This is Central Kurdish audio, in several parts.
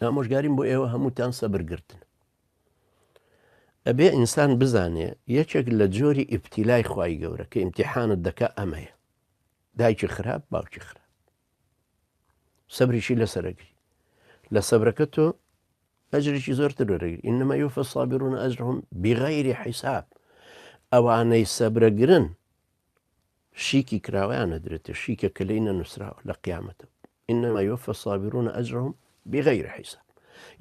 ئامۆژگاریم بۆ ئێوە هەمووتان سەبرگرتن. ئەبێ ئینسان بزانێ یەکێک لە جۆری ئیبتیلای خوای گەورە کە ئیمتیحانت دەکا ئەمەیە، دایکی خراپ باوکی خراپ، سەبریشی لەسەرەگری، لە سەبرەکە تۆ ئەجرێکی زۆرتر وەرەگری. ئینەما یوفە الصابرون ئەجرهم بغەیری حیساب. ئەوانەی سەبرەگرن شیکی کراوەیان نەدرێتە، شیکە کە لەی نەنووسراوە لە قیامەتە. ئینەما یوفە الصابرون ئەجرهم بغەیری حیساب.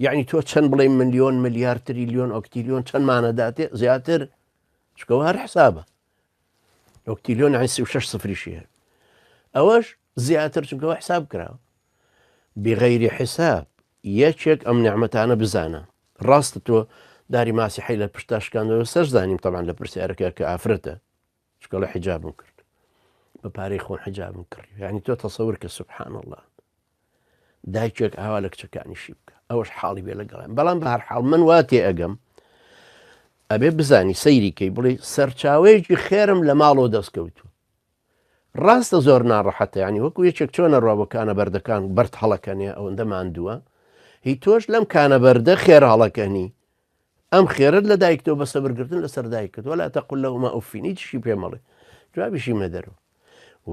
یعنی تۆ چەند بڵێ ملیۆن ملیار تریلیۆن ئۆکتیلیۆن چەندمانەداتێ زیاتر چکەوە هەر حسابە. ئۆکتیلیۆن عین 36 سفریشی هەیە، ئەوەش زیاتر چونکەوە حساب کراوە بغەیری حساب. یەکێک ئەم نیعمەتانە بزانە. ڕاستە تۆ داری ماسی حی لە پشتاشکاندەوە سەر زانیم تەبعاً لە پرسیارەکە کە ئافرەتە چکەڵە حیجابم کرد بە پارەی خۆن حیجابم کرد. یعنی تۆ تەسەور کە سوبحان الله دایکێک ئاوا لە کچەکانیشی بکە، ئەوەش حاڵی بێ لەگەڵیان. بەڵام بە هەر حاڵ من وا تێ ئەگەم ئەبێ بزانی سەیریکەی بڵێ سەرچاوەیەکی خێرم لە ماڵەوە دەستکەوتووە. ڕاستە زۆر ناڕەحەتە، ینی وەکو یەکێک چۆنە ڕابەکانە بەردەکان بەرد هەڵەکەنێ ئەوەندە ماندووە، هی تۆش لەم کانە بەردە خێر هەڵەکەنی. ئەم خێرت لە دایکتەوە بە سەبرگرتن لەسەر دایکت ولا تەقل لەهما ئوفین، هیچی پێ مەڵێ، جوابیشی مەدەرەوە.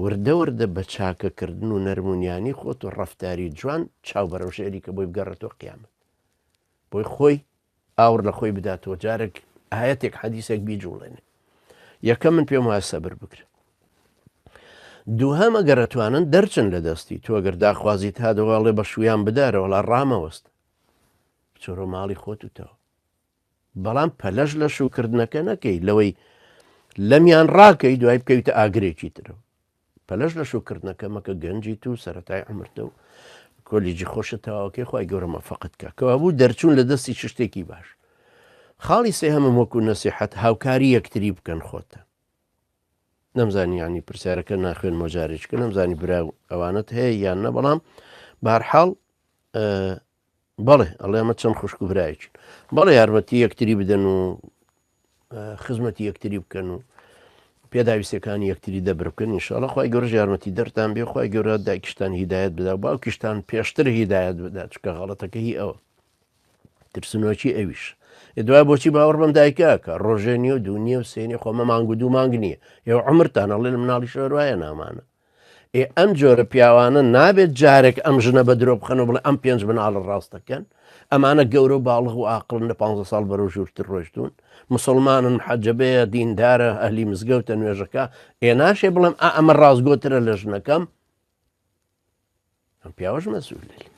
وردە وردە بە چاکەکردن و نەرمونیانی خۆت و ڕەفتاری جوان چاو بەرەوشێری کە بۆی بگەڕێتەوە قیامەت، بۆی خۆی ئاور لە خۆی بداتەوە. جارێک ئاەتێک حەدیسێک بیجوڵێنێ. یەکەم من پێم وایە سەبر بکرێ. دووهەم ئەگەر ئەتوانن دەرچن لە دەستی تۆ ئەگەر داخوازیت هادەواڵێ بە شویان بدارەوە لە ڕامەوەست بچۆرە ماڵی خۆتتەوە. بەڵام پەلەش لە شوکردنەکە نەکەی، لەوەی لەمیان ڕاکەی دوای بکەویتە ئاگرێکی ترەوە. پەلەش لە شوکردنەکە مەکە گەنجی تو سەرەتای عمرتە و کۆلیجی خۆشە تەواوەکەی خۆی گەورە مەفەقت کە کەوا بوو دەرچوون لە دەستی شتێکی باش. خاڵی سێهەمم وەکو نەسیحەت هاوکاری یەکتری بکەن خۆتە. نەمزانی ینی پرسیارەکە ناخوێن مۆجارێککە نەمزانی برا ئەوانت هەیە یان نە، بەڵام بەهەرحاڵ بەڵێ ئەڵێ ئەمە چەند خوشک و برایەکین، بەڵێ یارمەتی یەکتری بدەن و خزمەتی یەکتری بکەن و پێداویستەکانی یەکتری دەبر بکەن. ئینشاڵڵا خوای گەورە یارمەتی دەرتان بێ، خوای گەورە دایکیشتان هیدایەت بدا، باوکیشتان پێشتر هیدایەت بدا، چکە غەڵەتەکە هی ئەوە ترسنۆکی ئەویش. دوای بۆچی باوەڕ بەم دایکەکە ڕۆژێ نیە و دوونیە و سێنێ خۆمە مانگ و دوو مانگ نییە، ئێوە عمرتان ئەڵێ لە مناڵی شەوایە نامانە. ئەم جۆرە پیاوانە نابێت جارێک ئەم ژنە بە درۆ بخەنەوە بڵێ ئەم 5 مناڵ ڕاستەکەن. ئەمانە گەورە و باڵغ و عاقڵن لە 15 ساڵ بەرەو ژوورتر ڕۆیشتون، مسلمانن، حەجەبەیە، دیندارە، ئەهلی مزگەوتە، نوێژەکە. ناشێ بڵێم ئەمە ڕاستگۆترە لە ژنەکەم، ئەم پیاوەش مەسئولە.